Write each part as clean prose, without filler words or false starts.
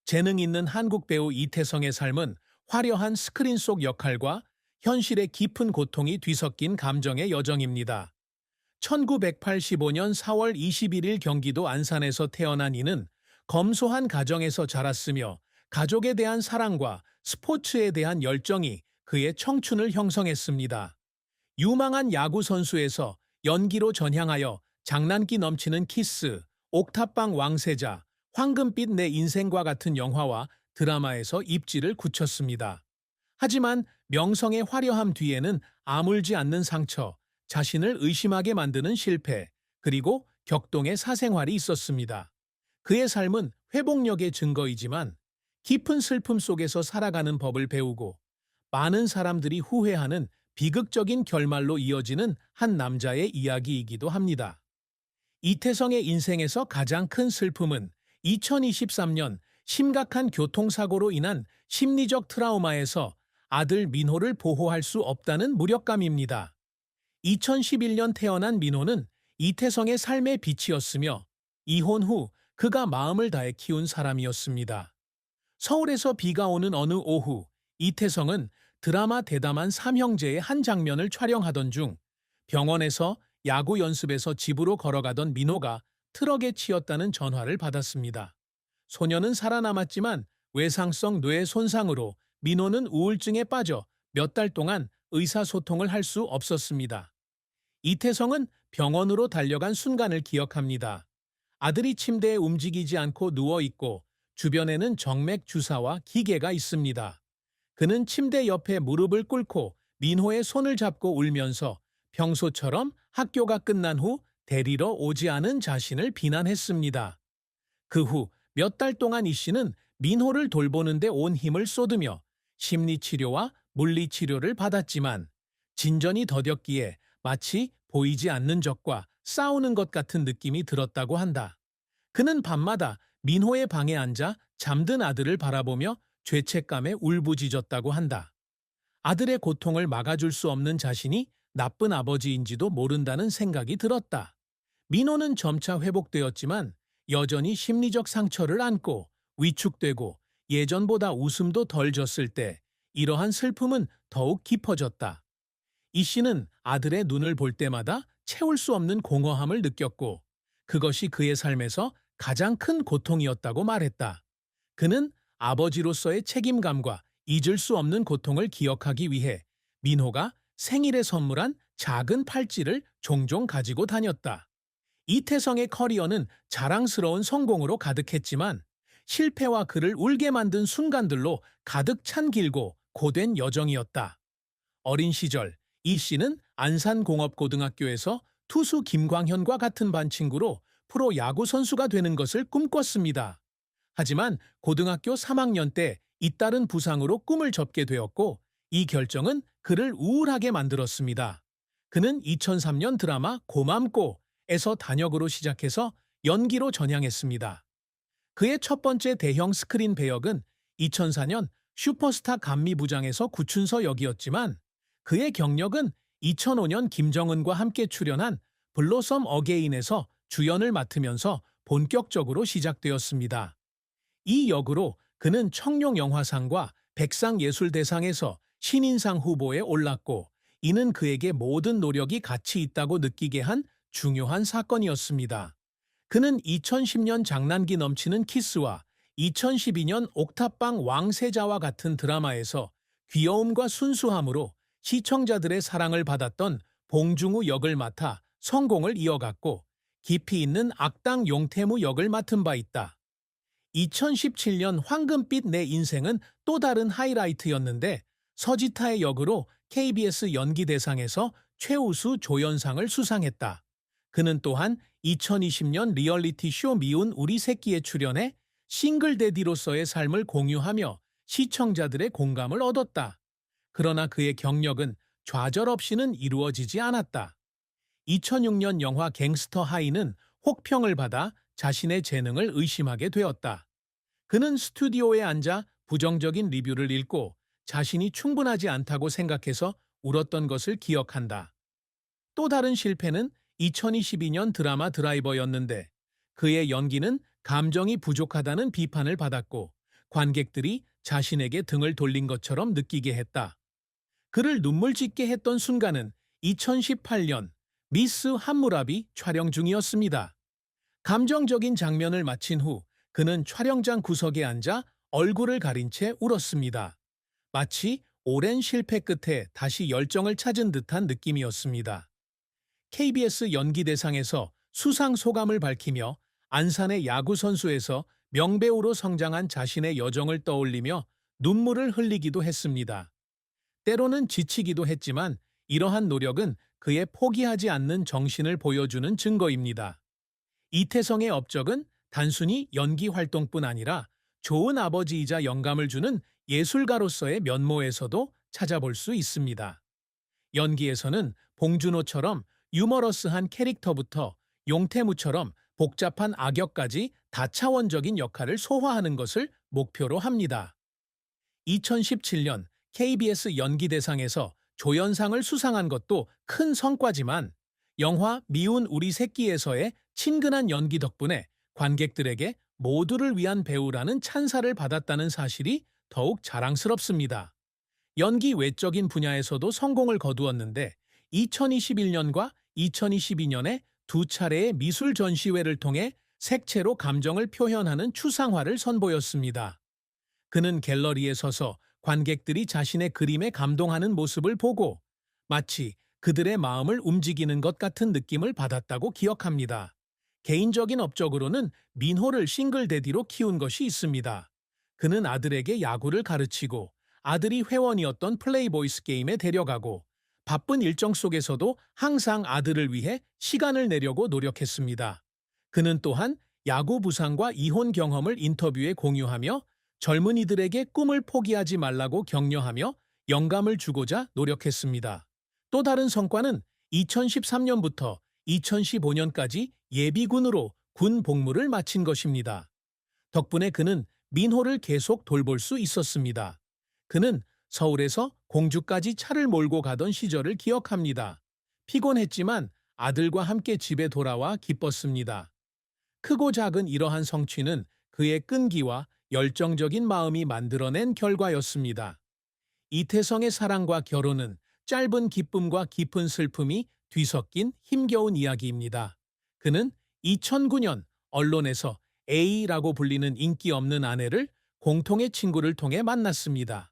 재능 있는 한국 배우 이태성의 삶은 화려한 스크린 속 역할과 현실의 깊은 고통이 뒤섞인 감정의 여정입니다. 1985년 4월 21일 경기도 안산에서 태어난 이는 검소한 가정에서 자랐으며 가족에 대한 사랑과 스포츠에 대한 열정이 그의 청춘을 형성했습니다. 유망한 야구 선수에서 연기로 전향하여 장난기 넘치는 키스, 옥탑방 왕세자, 황금빛 내 인생과 같은 영화와 드라마에서 입지를 굳혔습니다. 하지만 명성의 화려함 뒤에는 아물지 않는 상처, 자신을 의심하게 만드는 실패, 그리고 격동의 사생활이 있었습니다. 그의 삶은 회복력의 증거이지만 깊은 슬픔 속에서 살아가는 법을 배우고 많은 사람들이 후회하는 비극적인 결말로 이어지는 한 남자의 이야기이기도 합니다. 이태성의 인생에서 가장 큰 슬픔은 2023년 심각한 교통사고로 인한 심리적 트라우마에서 아들 민호를 보호할 수 없다는 무력감입니다. 2011년 태어난 민호는 이태성의 삶의 빛이었으며 이혼 후 그가 마음을 다해 키운 사람이었습니다. 서울에서 비가 오는 어느 오후, 이태성은 드라마 대담한 삼형제의 한 장면을 촬영하던 중 병원에서 야구 연습에서 집으로 걸어가던 민호가 트럭에 치였다는 전화를 받았습니다. 소녀는 살아남았지만 외상성 뇌 손상으로 민호는 우울증에 빠져 몇 달 동안 의사소통을 할 수 없었습니다. 이태성은 병원으로 달려간 순간을 기억합니다. 아들이 침대에 움직이지 않고 누워있고 주변에는 정맥 주사와 기계가 있습니다. 그는 침대 옆에 무릎을 꿇고 민호의 손을 잡고 울면서 평소처럼 학교가 끝난 후 데리러 오지 않은 자신을 비난했습니다. 그 후 몇 달 동안 이 씨는 민호를 돌보는데 온 힘을 쏟으며 심리치료와 물리치료를 받았지만 진전이 더뎠기에 마치 보이지 않는 적과 싸우는 것 같은 느낌이 들었다고 한다. 그는 밤마다 민호의 방에 앉아 잠든 아들을 바라보며 죄책감에 울부짖었다고 한다. 아들의 고통을 막아줄 수 없는 자신이 나쁜 아버지인지도 모른다는 생각이 들었다. 민호는 점차 회복되었지만 여전히 심리적 상처를 안고 위축되고 예전보다 웃음도 덜 졌을 때 이러한 슬픔은 더욱 깊어졌다. 이 씨는 아들의 눈을 볼 때마다 채울 수 없는 공허함을 느꼈고 그것이 그의 삶에서 가장 큰 고통이었다고 말했다. 그는 아버지로서의 책임감과 잊을 수 없는 고통을 기억하기 위해 민호가 생일에 선물한 작은 팔찌를 종종 가지고 다녔다. 이태성의 커리어는 자랑스러운 성공으로 가득했지만 실패와 그를 울게 만든 순간들로 가득 찬 길고 고된 여정이었다. 어린 시절 이 씨는 안산공업고등학교에서 투수 김광현과 같은 반 친구로 프로 야구 선수가 되는 것을 꿈꿨습니다. 하지만 고등학교 3학년 때 잇따른 부상으로 꿈을 접게 되었고 이 결정은 그를 우울하게 만들었습니다. 그는 2003년 드라마 고맘꼬에서 단역으로 시작해서 연기로 전향했습니다. 그의 첫 번째 대형 스크린 배역은 2004년 슈퍼스타 감미부장에서 구춘서 역이었지만 그의 경력은 2005년 김정은과 함께 출연한 블로썸 어게인에서 주연을 맡으면서 본격적으로 시작되었습니다. 이 역으로 그는 청룡영화상과 백상예술대상에서 신인상 후보에 올랐고 이는 그에게 모든 노력이 가치 있다고 느끼게 한 중요한 사건이었습니다. 그는 2010년 장난기 넘치는 키스와 2012년 옥탑방 왕세자와 같은 드라마에서 귀여움과 순수함으로 시청자들의 사랑을 받았던 봉중우 역을 맡아 성공을 이어갔고 깊이 있는 악당 용태무 역을 맡은 바 있다. 2017년 황금빛 내 인생은 또 다른 하이라이트였는데 서지타의 역으로 KBS 연기대상에서 최우수 조연상을 수상했다. 그는 또한 2020년 리얼리티쇼 미운 우리 새끼에 출연해 싱글데디로서의 삶을 공유하며 시청자들의 공감을 얻었다. 그러나 그의 경력은 좌절 없이는 이루어지지 않았다. 2006년 영화 갱스터 하이는 혹평을 받아 자신의 재능을 의심하게 되었다. 그는 스튜디오에 앉아 부정적인 리뷰를 읽고 자신이 충분하지 않다고 생각해서 울었던 것을 기억한다. 또 다른 실패는 2022년 드라마 드라이버였는데 그의 연기는 감정이 부족하다는 비판을 받았고 관객들이 자신에게 등을 돌린 것처럼 느끼게 했다. 그를 눈물 짓게 했던 순간은 2018년 미스 함무라비 촬영 중이었습니다. 감정적인 장면을 마친 후 그는 촬영장 구석에 앉아 얼굴을 가린 채 울었습니다. 마치 오랜 실패 끝에 다시 열정을 찾은 듯한 느낌이었습니다. KBS 연기대상에서 수상 소감을 밝히며 안산의 야구선수에서 명배우로 성장한 자신의 여정을 떠올리며 눈물을 흘리기도 했습니다. 때로는 지치기도 했지만 이러한 노력은 그의 포기하지 않는 정신을 보여주는 증거입니다. 이태성의 업적은 단순히 연기 활동뿐 아니라 좋은 아버지이자 영감을 주는 예술가로서의 면모에서도 찾아볼 수 있습니다. 연기에서는 봉준호처럼 유머러스한 캐릭터부터 용태무처럼 복잡한 악역까지 다차원적인 역할을 소화하는 것을 목표로 합니다. 2017년 KBS 연기대상에서 조연상을 수상한 것도 큰 성과지만 영화 미운 우리 새끼에서의 친근한 연기 덕분에 관객들에게 모두를 위한 배우라는 찬사를 받았다는 사실이 더욱 자랑스럽습니다. 연기 외적인 분야에서도 성공을 거두었는데 2021년과 2022년에 두 차례의 미술 전시회를 통해 색채로 감정을 표현하는 추상화를 선보였습니다. 그는 갤러리에 서서 관객들이 자신의 그림에 감동하는 모습을 보고 마치 그들의 마음을 움직이는 것 같은 느낌을 받았다고 기억합니다. 개인적인 업적으로는 민호를 싱글 데디로 키운 것이 있습니다. 그는 아들에게 야구를 가르치고 아들이 회원이었던 플레이보이스 게임에 데려가고 바쁜 일정 속에서도 항상 아들을 위해 시간을 내려고 노력했습니다. 그는 또한 야구 부상과 이혼 경험을 인터뷰에 공유하며 젊은이들에게 꿈을 포기하지 말라고 격려하며 영감을 주고자 노력했습니다. 또 다른 성과는 2013년부터 2015년까지 예비군으로 군 복무를 마친 것입니다. 덕분에 그는 민호를 계속 돌볼 수 있었습니다. 그는 서울에서 공주까지 차를 몰고 가던 시절을 기억합니다. 피곤했지만 아들과 함께 집에 돌아와 기뻤습니다. 크고 작은 이러한 성취는 그의 끈기와 열정적인 마음이 만들어낸 결과였습니다. 이태성의 사랑과 결혼은 짧은 기쁨과 깊은 슬픔이 뒤섞인 힘겨운 이야기입니다. 그는 2009년 언론에서 A라고 불리는 인기 없는 아내를 공통의 친구를 통해 만났습니다.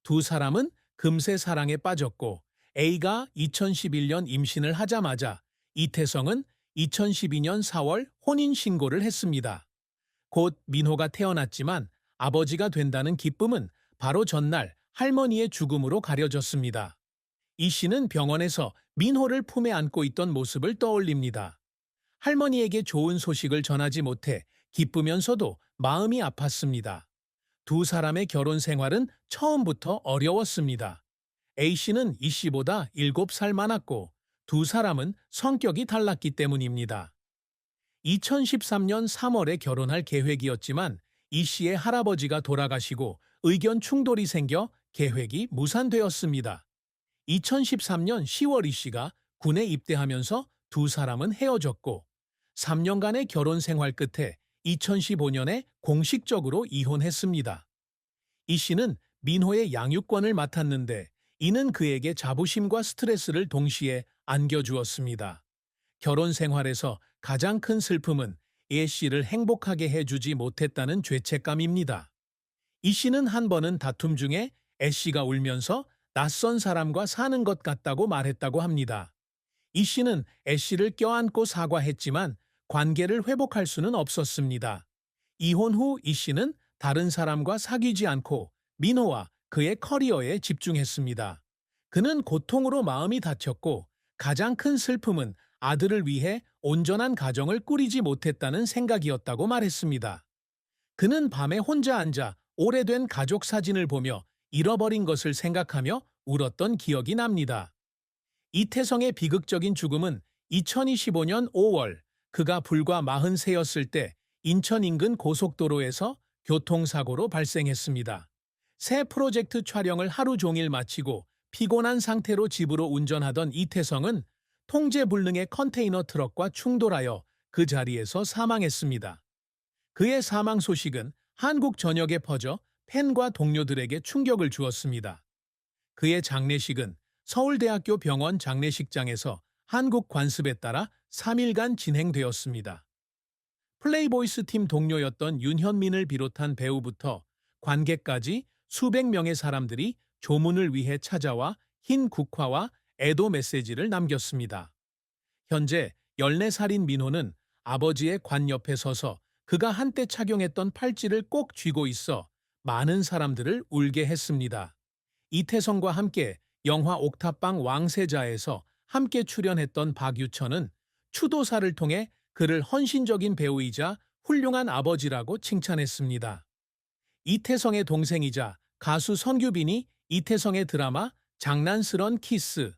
두 사람은 금세 사랑에 빠졌고 A가 2011년 임신을 하자마자 이태성은 2012년 4월 혼인신고를 했습니다. 곧 민호가 태어났지만 아버지가 된다는 기쁨은 바로 전날 할머니의 죽음으로 가려졌습니다. 이 씨는 병원에서 민호를 품에 안고 있던 모습을 떠올립니다. 할머니에게 좋은 소식을 전하지 못해 기쁘면서도 마음이 아팠습니다. 두 사람의 결혼 생활은 처음부터 어려웠습니다. A씨는 이씨보다 7살 많았고 두 사람은 성격이 달랐기 때문입니다. 2013년 3월에 결혼할 계획이었지만 이씨의 할아버지가 돌아가시고 의견 충돌이 생겨 계획이 무산되었습니다. 2013년 10월 이씨가 군에 입대하면서 두 사람은 헤어졌고 3년간의 결혼 생활 끝에 2015년에 공식적으로 이혼했습니다. 이 씨는 민호의 양육권을 맡았는데 이는 그에게 자부심과 스트레스를 동시에 안겨주었습니다. 결혼 생활에서 가장 큰 슬픔은 애 씨를 행복하게 해주지 못했다는 죄책감입니다. 이 씨는 한 번은 다툼 중에 애 씨가 울면서 낯선 사람과 사는 것 같다고 말했다고 합니다. 이 씨는 애 씨를 껴안고 사과했지만 관계를 회복할 수는 없었습니다. 이혼 후 이 씨는 다른 사람과 사귀지 않고 민호와 그의 커리어에 집중했습니다. 그는 고통으로 마음이 다쳤고 가장 큰 슬픔은 아들을 위해 온전한 가정을 꾸리지 못했다는 생각이었다고 말했습니다. 그는 밤에 혼자 앉아 오래된 가족 사진을 보며 잃어버린 것을 생각하며 울었던 기억이 납니다. 이태성의 비극적인 죽음은 2025년 5월 그가 불과 43였을 때 인천 인근 고속도로에서 교통사고로 발생했습니다. 새 프로젝트 촬영을 하루 종일 마치고 피곤한 상태로 집으로 운전하던 이태성은 통제불능의 컨테이너 트럭과 충돌하여 그 자리에서 사망했습니다. 그의 사망 소식은 한국 전역에 퍼져 팬과 동료들에게 충격을 주었습니다. 그의 장례식은 서울대학교 병원 장례식장에서 한국 관습에 따라 3일간 진행되었습니다. 플레이보이스 팀 동료였던 윤현민을 비롯한 배우부터 관객까지 수백 명의 사람들이 조문을 위해 찾아와 흰 국화와 애도 메시지를 남겼습니다. 현재 14살인 민호는 아버지의 관 옆에 서서 그가 한때 착용했던 팔찌를 꼭 쥐고 있어 많은 사람들을 울게 했습니다. 이태성과 함께 영화 옥탑방 왕세자에서 함께 출연했던 박유천은 추도사를 통해 그를 헌신적인 배우이자 훌륭한 아버지라고 칭찬했습니다. 이태성의 동생이자 가수 선규빈이 이태성의 드라마 장난스런 키스,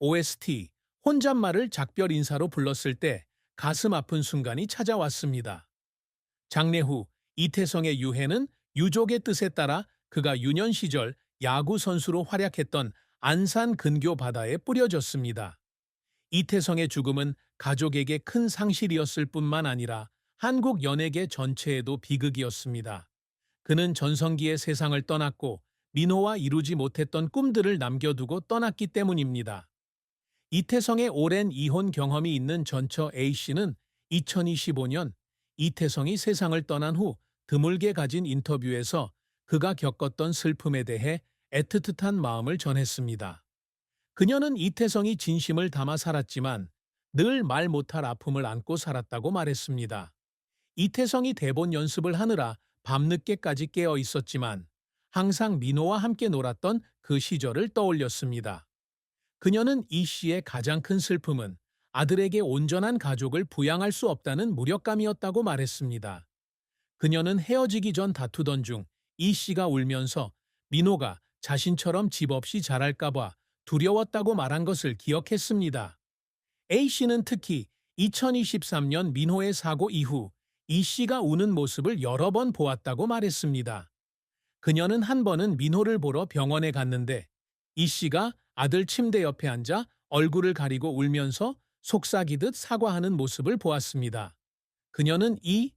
OST, 혼잣말을 작별 인사로 불렀을 때 가슴 아픈 순간이 찾아왔습니다. 장례 후 이태성의 유해는 유족의 뜻에 따라 그가 유년 시절 야구 선수로 활약했던 안산 근교 바다에 뿌려졌습니다. 이태성의 죽음은 가족에게 큰 상실이었을 뿐만 아니라 한국 연예계 전체에도 비극이었습니다. 그는 전성기의 세상을 떠났고 민호와 이루지 못했던 꿈들을 남겨두고 떠났기 때문입니다. 이태성의 오랜 이혼 경험이 있는 전처 A씨는 2025년 이태성이 세상을 떠난 후 드물게 가진 인터뷰에서 그가 겪었던 슬픔에 대해 애틋한 마음을 전했습니다. 그녀는 이태성이 진심을 담아 살았지만 늘 말 못할 아픔을 안고 살았다고 말했습니다. 이태성이 대본 연습을 하느라 밤늦게까지 깨어 있었지만 항상 민호와 함께 놀았던 그 시절을 떠올렸습니다. 그녀는 이 씨의 가장 큰 슬픔은 아들에게 온전한 가족을 부양할 수 없다는 무력감이었다고 말했습니다. 그녀는 헤어지기 전 다투던 중 이 씨가 울면서 민호가 자신처럼 집 없이 자랄까봐 두려웠다고 말한 것을 기억했습니다. A 씨는 특히 2023년 민호의 사고 이후 이 씨가 우는 모습을 여러 번 보았다고 말했습니다. 그녀는 한 번은 민호를 보러 병원에 갔는데 이 씨가 아들 침대 옆에 앉아 얼굴을 가리고 울면서 속삭이듯 사과하는 모습을 보았습니다. 그녀는 이